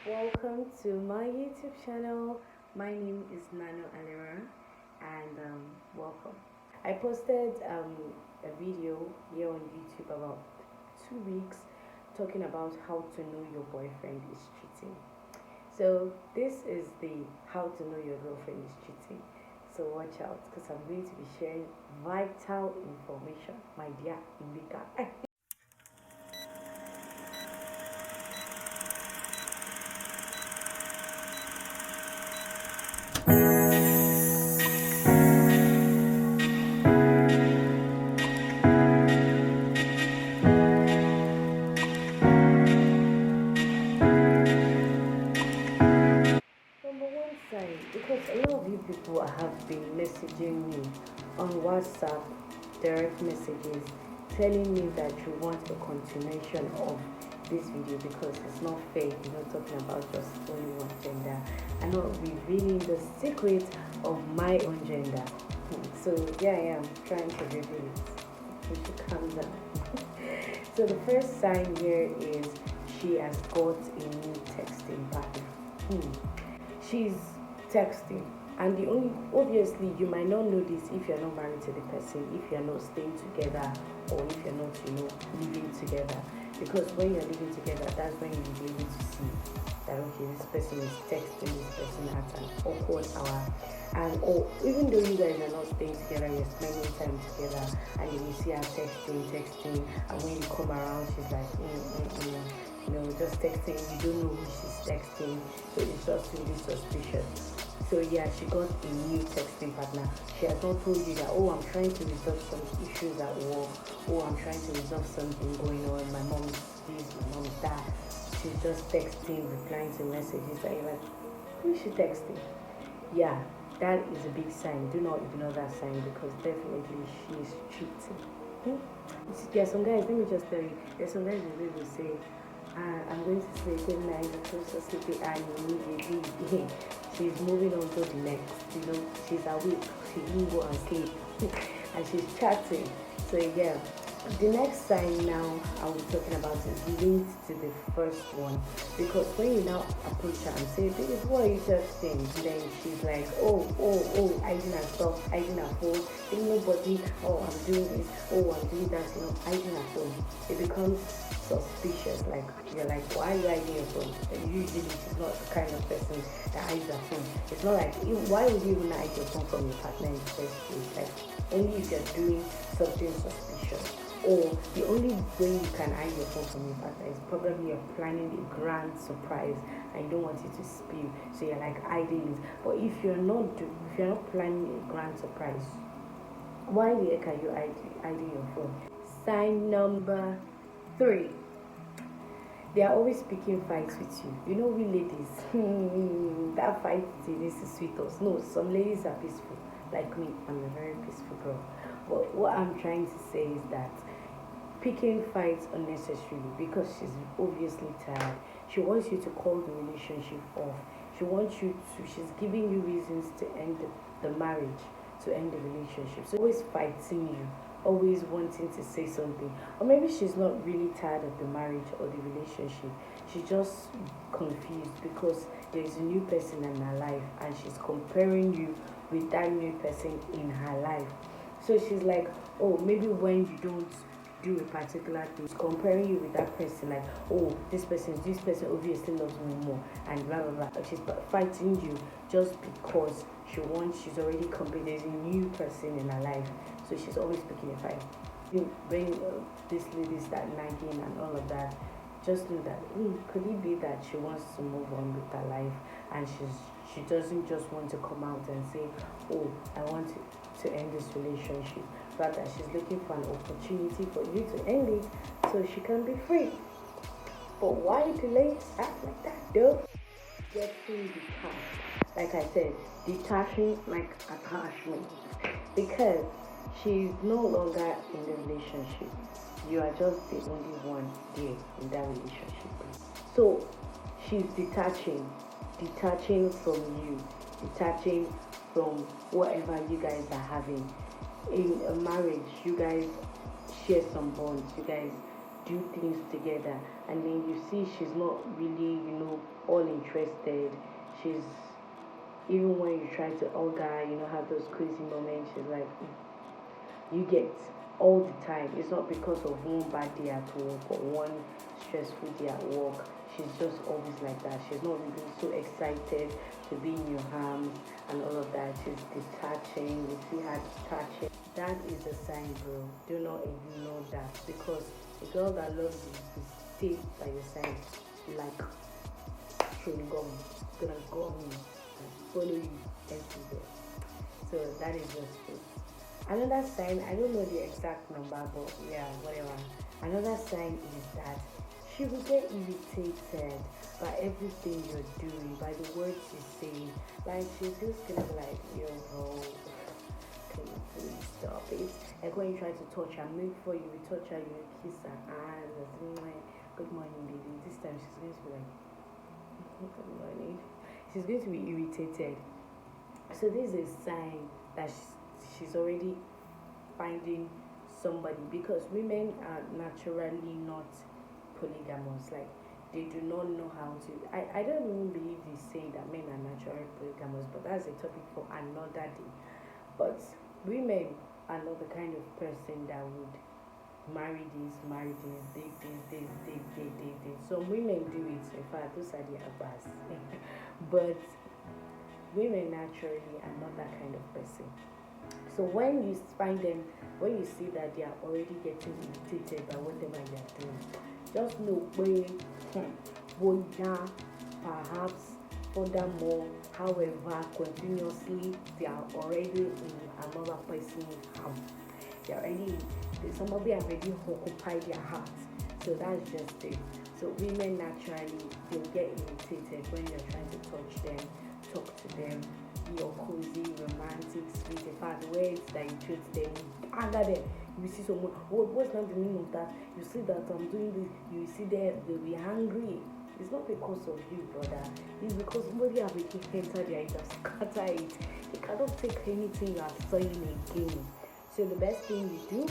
Welcome to my YouTube channel. My name is Alero, and welcome. I posted a video here on YouTube about 2 weeks talking about how to know your boyfriend is cheating. So this is the how to know your girlfriend is cheating. So watch out because I'm going to be sharing vital information, my dear Indika. Number one sign, because a lot of you people have been messaging me on WhatsApp, direct messages, telling me that you want a continuation of this video because it's not fair, you're not talking about just only one gender. I'm not revealing the secret of my own gender. So here I am trying to reveal it. You should calm down. So the first sign here is she has got a new texting partner. She's texting, and the only obviously you might not know this if you're not married to the person, if you're not staying together, or if you're not living together, because when you're living together, that's when you'll be able to see that okay, this person is texting this person at an awkward hour, and or even though you guys are not staying together, you're spending time together, and you see her texting, and when you come around, she's like just texting, you don't know who she's texting, so it's just really suspicious. So yeah, she got a new texting partner. She has not told you that, oh, I'm trying to resolve some issues at work, oh, I'm trying to resolve something going on, my mom is this, my mom is that. She's just texting, replying to messages, and you're like, who is she texting? Yeah, that is a big sign. Do not ignore that sign because definitely she is cheating. There are some guys, let me just tell you, there's some guys who will say, I'm going to say good night, I'm so sleepy, and immediately she's moving on to the next. She's awake, she didn't go and sleep, and she's chatting. So yeah, the next sign now I'll be talking about is linked to the first one, because when you now approach her and say, babe, what are you texting? Then she's like, oh, hiding her stuff, hiding her phone, ain't nobody, oh, I'm doing this, oh, I'm doing that, hiding her phone. It becomes suspicious, like you're like, why are you hiding your phone? And usually she's not the kind of person that hides her phone. It's not like, why would you even hide your phone from your partner in the first place? Like, only if you're doing something suspicious, or the only way you can hide your phone from your partner is probably you're planning a grand surprise and you don't want it to spill, so you're like hiding it. But if you're not planning a grand surprise, why the heck are you hiding your phone? Sign number 3, they are always picking fights with you. We ladies, that fight is sweet us. No, some ladies are peaceful. Like me, I'm a very peaceful girl. But what I'm trying to say is that picking fights unnecessarily because she's obviously tired. She wants you to call the relationship off. She's giving you reasons to end the marriage, to end the relationship. So always fighting you, always wanting to say something. Or maybe she's not really tired of the marriage or the relationship. She's just confused because there's a new person in her life and she's comparing you with that new person in her life. So she's like, oh, maybe when you don't do a particular thing, comparing you with that person, like, oh, this person obviously loves me more, and blah blah blah. She's fighting you just because she's already compared. There's a new person in her life, so she's always picking a fight. When this lady start nagging and all of that, just know that could it be that she wants to move on with her life, and she doesn't just want to come out and say, oh, I want to end this relationship. Rather, she's looking for an opportunity for you to end it so she can be free. But why do ladies act like that though? Getting detached, like I said, detaching like attachment, because she's no longer in the relationship. You are just the only one there in that relationship. So she's detaching from you, detaching from whatever you guys are having. In a marriage, you guys share some bonds, you guys do things together, and then you see she's not really, all interested. She's Even when you try to hug her, have those crazy moments, she's like, you get all the time. It's not because of one bad day at work or one stressful day at work. She's just always like that. She's not really so excited to be in your arms and all of that. She's detaching. You see her detaching. That is a sign, bro. Do not ignore that, because a girl that loves you is stay by your side like chewing gum. It's gonna go on you and follow you everywhere. So that is just it. Another sign, I don't know the exact number, but yeah, whatever. Another sign is that she will get irritated by everything you're doing, by the words you say. Like, she's just gonna be like, yo, bro, can you please stop it? Like, when you try to touch her, make sure you will touch her, you will kiss her eyes, good morning, baby. This time she's going to be like, good morning. She's going to be irritated. So this is a sign that she's already finding somebody, because women are naturally not polygamous. Like, they do not know how to. I don't even believe this saying that men are naturally polygamous, but that's a topic for another day. But women are not the kind of person that would marry this, date this. Some women do it. In fact, those are the abbas. But women naturally are not that kind of person. So when you find them, when you see that they are already getting irritated by whatever they are doing, just know perhaps furthermore, however, continuously they are already in another person's house. They are already, somebody already occupied their heart. So that's just it. So women naturally, they'll get irritated when you're trying to touch them, talk to them, your cozy, romantic, sweet. In fact, words that you treat them, under them, you see someone, what's not the meaning of that? You see that I'm doing this, you see they'll be angry. It's not because of you, brother. It's because somebody have entered there, it has scattered it. You cannot take anything you are saying again. So the best thing you do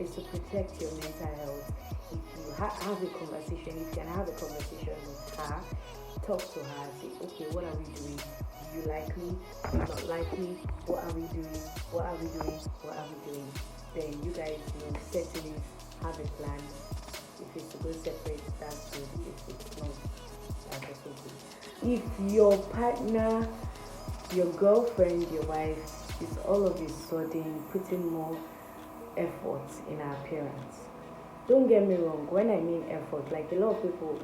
is to protect your mental health. If you have a conversation, if you can have a conversation with her, talk to her, say, okay, what are we doing? Do you like me? Do you not like me? What are we doing? What are we doing? What are we doing? Then you guys settle it, have a plan. If it's to go separate, that's good. If it's not, that's also good. If your partner, your girlfriend, your wife is all of a sudden putting more effort in her appearance, don't get me wrong, when I mean effort, like a lot of people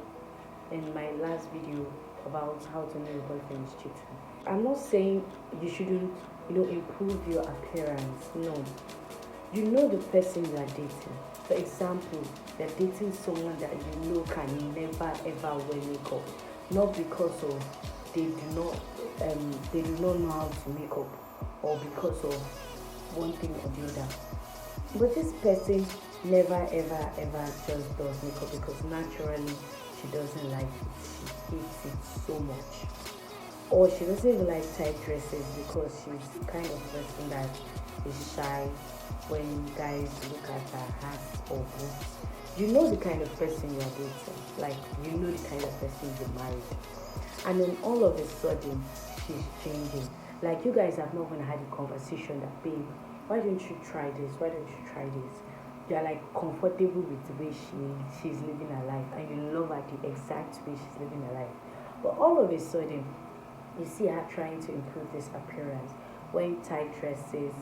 in my last video about how to know your boyfriend is cheating, I'm not saying you shouldn't, improve your appearance. No. You know the person you are dating. For example, you're dating someone that you know can never ever wear makeup. Not because of they do not know how to make up, or because of one thing or the other. But this person never ever ever just does makeup because naturally she doesn't like it. She hates it so much. Or she doesn't even like tight dresses because she's the kind of person that is shy when guys look at her hands or boobs. You know the kind of person you're dating. Like, you know the kind of person you married. And then all of a sudden, she's changing. Like, you guys have not even had a conversation that, babe, why don't you try this? Why don't you try this? You're like comfortable with the way she's living her life, and you love her the exact way she's living her life. But all of a sudden, you see her trying to improve this appearance, wearing tight dresses.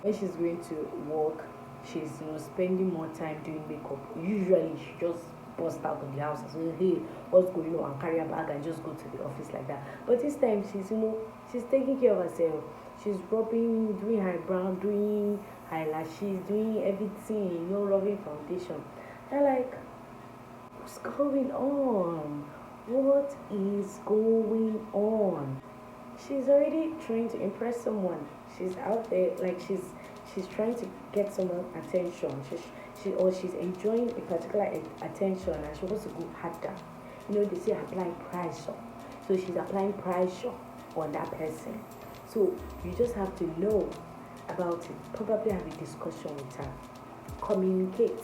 When she's going to work, she's spending more time doing makeup. Usually she just burst out of the house and say, hey, what's going on, and carry a bag and just go to the office like that. But this time she's taking care of herself. She's rubbing, doing her brow, doing eyelashes, doing everything, rubbing foundation. They're like, what's going on? What is going on? She's already trying to impress someone. She's out there, like she's trying to get someone's attention. She's enjoying a particular attention, and she wants to go harder. They say applying pressure. So she's applying pressure on that person. So you just have to know about it. Probably have a discussion with her. Communicate.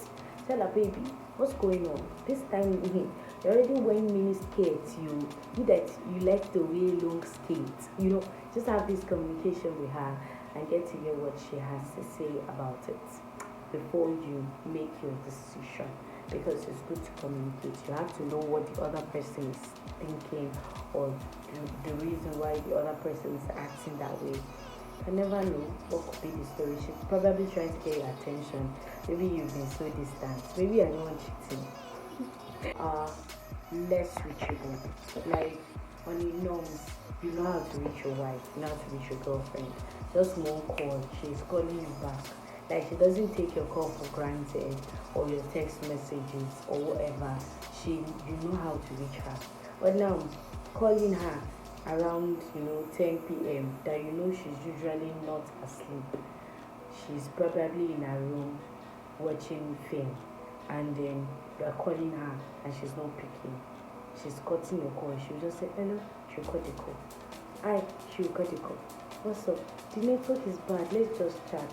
Tell her, baby, What's going on? This time you already wearing mini skirts. You that you like to wear long skirts. Just have this communication with her and get to hear what she has to say about it before you make your decision, because it's good to communicate. You have to know what the other person is thinking, or the reason why the other person is acting that way. I never know what could be the story. She's probably trying to get your attention. Maybe you've been so distant. Maybe I know cheating. Less reachable. Like on the norms, you know how to reach your wife, you know how to reach your girlfriend. Just one call, she's calling you back. Like she doesn't take your call for granted, or your text messages or whatever. You know how to reach her. But now calling her around 10 p.m. that she's usually not asleep. She's probably in her room watching film, and then you're calling her and she's not picking. She's cutting your call. She'll just say hello. She'll cut the call. Hi. She'll cut the call. What's up? The network is bad. Let's just chat.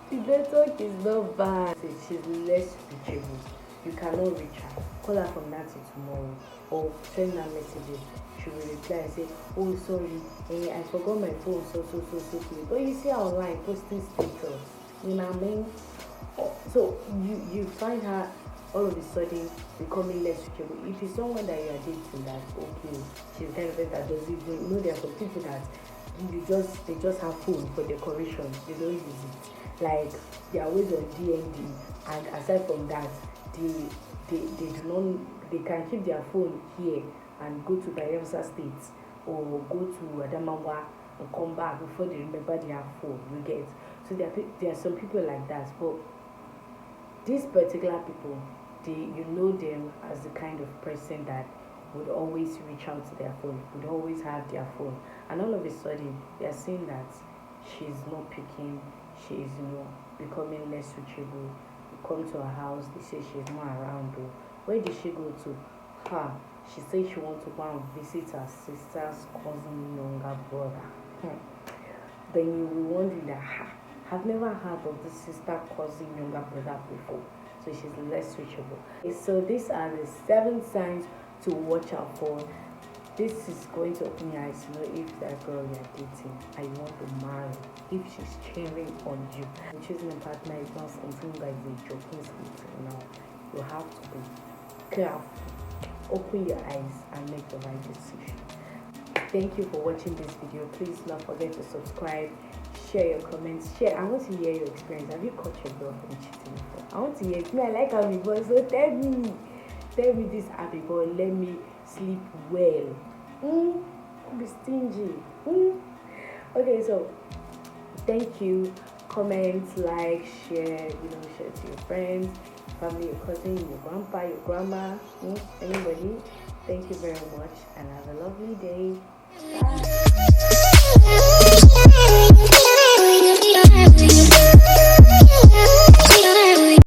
The network is not bad. She's less reachable. You cannot reach her. Call her from now till tomorrow, or send her messages. She will reply and say, oh sorry, I forgot my phone, so please. But you see her online posting status. You know what I mean? So you find her all of a sudden becoming less reachable. If it's someone that you are dating, that's okay. She's kind of person that doesn't even there are some people that they just have phone for decoration. They don't use it. Like they are always on DND, and aside from that, they can keep their phone here and go to Bayelsa State or go to Adamawa and come back before they remember their phone. You get? So there are some people like that, but these particular people, you know them as the kind of person that would always reach out to their phone, would always have their phone, and all of a sudden they are saying that she's not picking, she's becoming less reachable. You come to her house, they say she's not around. Though. Where did she go to? She said she wants to go and visit her sister's cousin, younger brother. Then you will wonder that I've never heard of the sister, cousin, younger brother before. So she's less reachable. So these are the 7 signs to watch out for. This is going to open your eyes to know if that girl you're dating and you want to marry, if she's cheering on you. Choosing a partner is not something like a joking something. No, you have to be careful. Open your eyes and make the right decision. Thank you for watching this video. Please don't forget to subscribe, share your comments, share. I want to hear your experience. Have you caught your girlfriend cheating before? I want to hear it. I like Abby boy, so tell me this Abby boy, let me sleep well. Be stingy. Okay, so thank you. Comment, like, share, share to your friends, family, your cousin, your grandpa, your grandma, anybody. Thank you very much and have a lovely day. Bye.